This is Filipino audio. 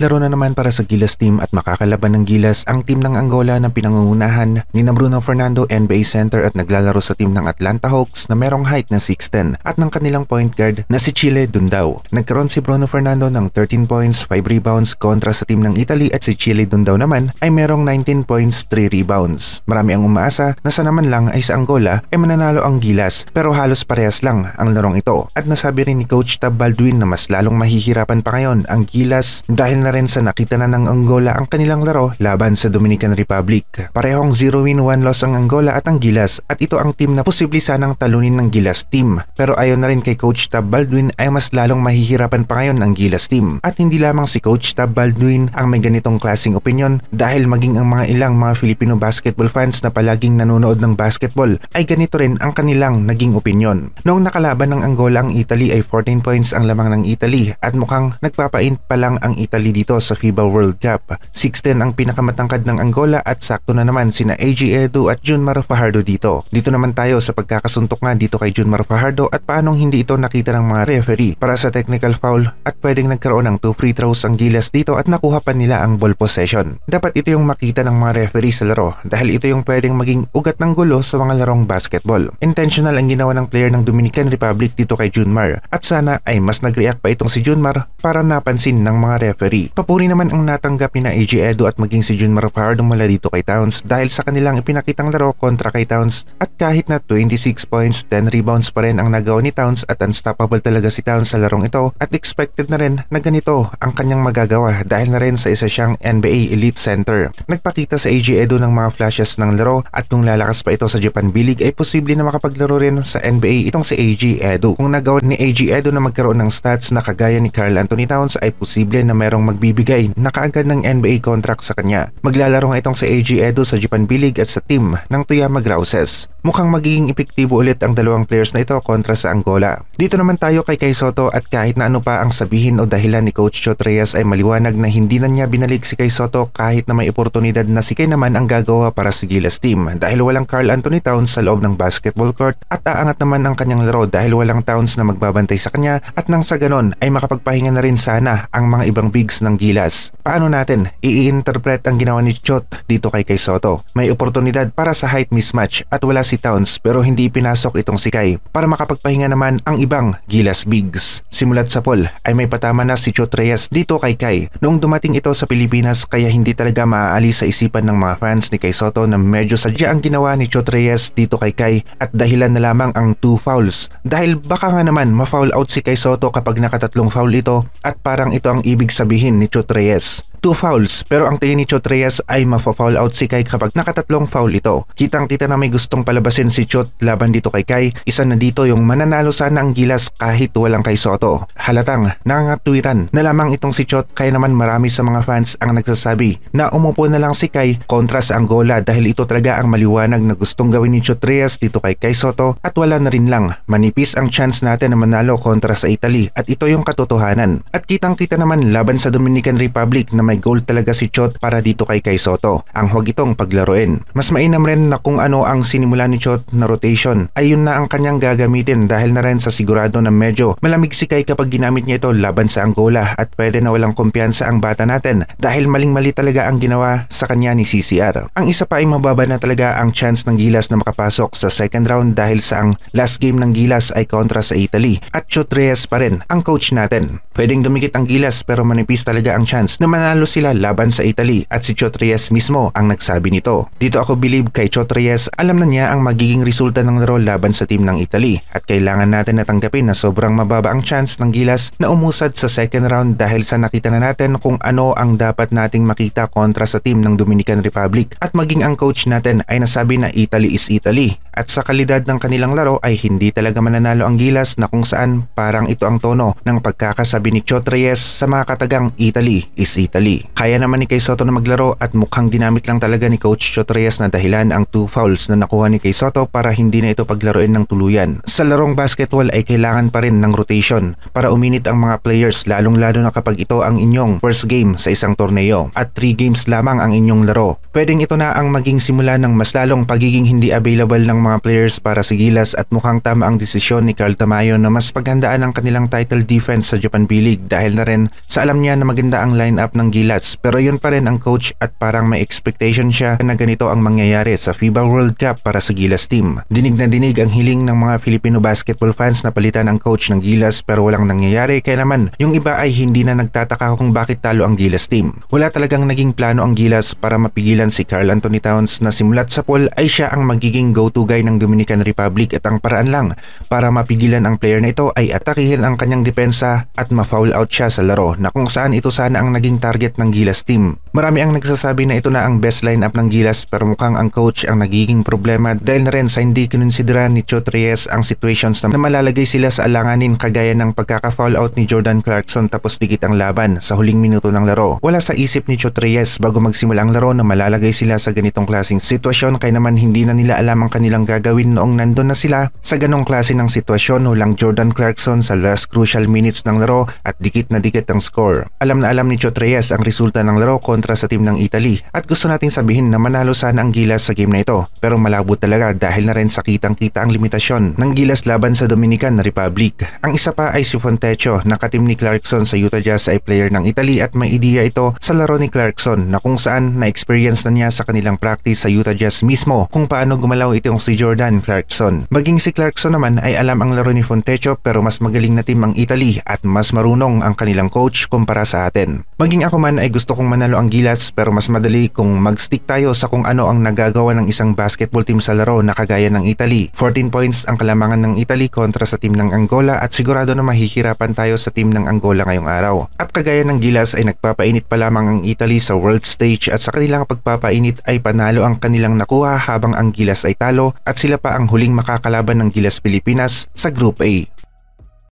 Laro na naman para sa Gilas team at makakalaban ng Gilas ang team ng Angola na pinangungunahan ni Bruno Fernando, NBA center at naglalaro sa team ng Atlanta Hawks na merong height na 6'10" at ng kanilang point guard na si Chile Dundao. Nagkaroon si Bruno Fernando ng 13 points, 5 rebounds kontra sa team ng Italy at si Chile Dundao naman ay merong 19 points, 3 rebounds. Marami ang umaasa na sa naman lang ay sa Angola ay mananalo ang Gilas pero halos parehas lang ang larong ito. At nasabi rin ni Coach Tab Baldwin na mas lalong mahihirapan pa ngayon ang Gilas dahil na rin sa nakita na ng Angola ang kanilang laro laban sa Dominican Republic. Parehong 0-win 1-loss ang Angola at ang Gilas at ito ang team na posible sanang talunin ng Gilas team. Pero ayon na rin kay Coach Tab Baldwin ay mas lalong mahihirapan pa ngayon ang Gilas team. At hindi lamang si Coach Tab Baldwin ang may ganitong klaseng opinion dahil maging ang mga ilang mga Filipino basketball fans na palaging nanonood ng basketball ay ganito rin ang kanilang naging opinion. Noong nakalaban ng Angola ang Italy ay 14 points ang lamang ng Italy at mukhang nagpapaint pa lang ang Italy dito sa FIBA World Cup. 6'10" ang pinakamatangkad ng Angola at sakto na naman sina AG Edu at Junmar Fajardo dito. Dito naman tayo sa pagkakasuntok nga dito kay Junmar Fajardo at paanong hindi ito nakita ng mga referee para sa technical foul at pwedeng nagkaroon ng 2 free throws ang Gilas dito at nakuha pa nila ang ball possession. Dapat ito yung makita ng mga referee sa laro dahil ito yung pwedeng maging ugat ng gulo sa mga larong basketball. Intentional ang ginawa ng player ng Dominican Republic dito kay Junmar at sana ay mas nag-react pa itong si Junmar para napansin ng mga referee. Papuri naman ang natanggap ni na AG Edu at maging si Junmar Fajardo mula dito kay Towns dahil sa kanilang ipinakitang laro kontra kay Towns at kahit na 26 points, 10 rebounds pa rin ang nagawa ni Towns at unstoppable talaga si Towns sa larong ito at expected na rin na ganito ang kanyang magagawa dahil na rin sa isa siyang NBA Elite Center. Nagpakita sa AG Edu ng mga flashes ng laro at kung lalakas pa ito sa Japan B-League ay posible na makapaglaro rin sa NBA itong si AG Edu. Kung nagawa ni AG Edu na magkaroon ng stats na kagaya ni Karl Anthony Towns ay posible na merong magbibigay na kaagad ng NBA contract sa kanya. Maglalaro nga itong si AG Edu sa Japan B-League at sa team ng Toyama Grouses. Mukhang magiging epektibo ulit ang dalawang players na ito kontra sa Angola. Dito naman tayo kay Kai Sotto at kahit na ano pa ang sabihin o dahilan ni Coach Chot Reyes ay maliwanag na hindi na niya binalik si Kai Sotto kahit na may oportunidad na si Kai naman ang gagawa para sa Gilas team dahil walang Karl Anthony Towns sa loob ng basketball court at aangat naman ang kanyang laro dahil walang Towns na magbabantay sa kanya at nang sa ganon ay makapagpahinga na rin sana ang mga ibang bigs ng Gilas. Paano natin i-interpret ang ginawa ni Chot dito kay Kai Sotto? May oportunidad para sa height mismatch at wala si Towns pero hindi pinasok itong si Kai para makapagpahinga naman ang ibang Gilas bigs. Simulat sa poll ay may patama na si Chot Reyes dito kay Kai noong dumating ito sa Pilipinas kaya hindi talaga maaalis sa isipan ng mga fans ni Kai Sotto na medyo sadya ang ginawa ni Chot Reyes dito kay Kai at dahilan na lamang ang 2 fouls dahil baka nga naman ma-foul out si Kai Sotto kapag nakatatlong foul ito at parang ito ang ibig sabihin ni Chot Reyes. 2 fouls pero ang tingin ni Chot Reyes ay ma-foul out si Kai kapag nakatatlong foul ito. Kitang-kita na may gustong palabasin si Chot laban dito kay Kai. Isa na dito yung mananalo sana ang Gilas kahit walang Kai Sotto. Halatang nangangatwiran na lamang itong si Chot kaya naman marami sa mga fans ang nagsasabi na umupo na lang si Kai kontra sa Angola dahil ito talaga ang maliwanag na gustong gawin ni Chot Reyes dito kay Kai Sotto at wala na rin lang. Manipis ang chance natin na manalo kontra sa Italy at ito yung katotohanan. At kitang-kita naman laban sa Dominican Republic na may goal talaga si Chot para dito kay Kai Sotto. Ang huwag itong paglaruin. Mas mainam rin na kung ano ang sinimula ni Chot na rotation ay yun na ang kanyang gagamitin dahil na rin sa sigurado na medyo malamig si Kai kapag ginamit niya ito laban sa Angola at pwede na walang kumpiyansa ang bata natin dahil maling-mali talaga ang ginawa sa kanya ni CCR. Ang isa pa ay mababa na talaga ang chance ng Gilas na makapasok sa second round dahil sa ang last game ng Gilas ay kontra sa Italy at Chot Reyes pa rin ang coach natin. Pwedeng dumikit ang Gilas pero manipis talaga ang chance na manalo sila laban sa Italy at si Chot Reyes mismo ang nagsabi nito. Dito ako believe kay Chot Reyes alam na niya ang magiging resulta ng laro laban sa team ng Italy at kailangan natin na tanggapin na sobrang mababa ang chance ng Gilas na umusad sa second round dahil sa nakita na natin kung ano ang dapat nating makita kontra sa team ng Dominican Republic at maging ang coach natin ay nasabi na Italy is Italy at sa kalidad ng kanilang laro ay hindi talaga mananalo ang Gilas na kung saan parang ito ang tono ng pagkakasabi ni Chot Reyes sa mga katagang Italy is Italy. Kaya naman ni Kai Sotto na maglaro at mukhang ginamit lang talaga ni Coach Chot Reyes na dahilan ang 2 fouls na nakuha ni Kai Sotto para hindi na ito paglaruin ng tuluyan. Sa larong basketball ay kailangan pa rin ng rotation para uminit ang mga players lalong-lalo na kapag ito ang inyong first game sa isang torneo at 3 games lamang ang inyong laro. Pwedeng ito na ang maging simula ng mas lalong pagiging hindi available ng mga players para sa Gilas at mukhang tama ang desisyon ni Carl Tamayo na mas paghandaan ang kanilang title defense sa Japan B-League dahil na rin sa alam niya na maganda ang lineup ng Gilas, pero yun pa rin ang coach at parang may expectation siya na ganito ang mangyayari sa FIBA World Cup para sa Gilas team. Dinig na dinig ang hiling ng mga Filipino basketball fans na palitan ang coach ng Gilas pero walang nangyayari, kaya naman yung iba ay hindi na nagtataka kung bakit talo ang Gilas team. Wala talagang naging plano ang Gilas para mapigilan si Karl Anthony Towns na simulat sa pool ay siya ang magiging go-to guy ng Dominican Republic at ang paraan lang para mapigilan ang player na ito ay atakihin ang kanyang depensa at ma-foul out siya sa laro na kung saan ito sana ang naging target ng Gilas team. Marami ang nagsasabi na ito na ang best lineup ng Gilas pero mukhang ang coach ang nagiging problema dahil na rin sa hindi kinonsidera ni Chot Reyes ang situations na malalagay sila sa alanganin kagaya ng pagkaka-foul out ni Jordan Clarkson tapos dikit ang laban sa huling minuto ng laro. Wala sa isip ni Chot Reyes bago magsimula ang laro na malalagay sila sa ganitong klaseng sitwasyon kaya naman hindi na nila alam ang kanilang gagawin noong nandun na sila sa ganong klase ng sitwasyon. Walang Jordan Clarkson sa last crucial minutes ng laro at dikit na dikit ang score. Alam na alam ni Chot Reyes ang resulta ng laro kontra sa team ng Italy at gusto nating sabihin na manalo sana ang Gilas sa game na ito pero malabo talaga dahil na rin sa kitang-kita ang limitasyon ng Gilas laban sa Dominican Republic. Ang isa pa ay si Fontecho na katim ni Clarkson sa Utah Jazz ay player ng Italy at may ideya ito sa laro ni Clarkson na kung saan na-experience na niya sa kanilang practice sa Utah Jazz mismo kung paano gumalaw itong si Jordan Clarkson. Maging si Clarkson naman ay alam ang laro ni Fontecho pero mas magaling na team ang Italy at mas marunong ang kanilang coach kumpara sa atin. Maging ako man ay gusto kong manalo ang Gilas pero mas madali kung mag-stick tayo sa kung ano ang nagagawa ng isang basketball team sa laro na kagaya ng Italy. 14 points ang kalamangan ng Italy kontra sa team ng Angola at sigurado na mahihirapan tayo sa team ng Angola ngayong araw. At kagaya ng Gilas ay nagpapainit pa lamang ang Italy sa world stage at sa kanilang pagpapainit ay panalo ang kanilang nakuha habang ang Gilas ay talo at sila pa ang huling makakalaban ng Gilas Pilipinas sa Group A.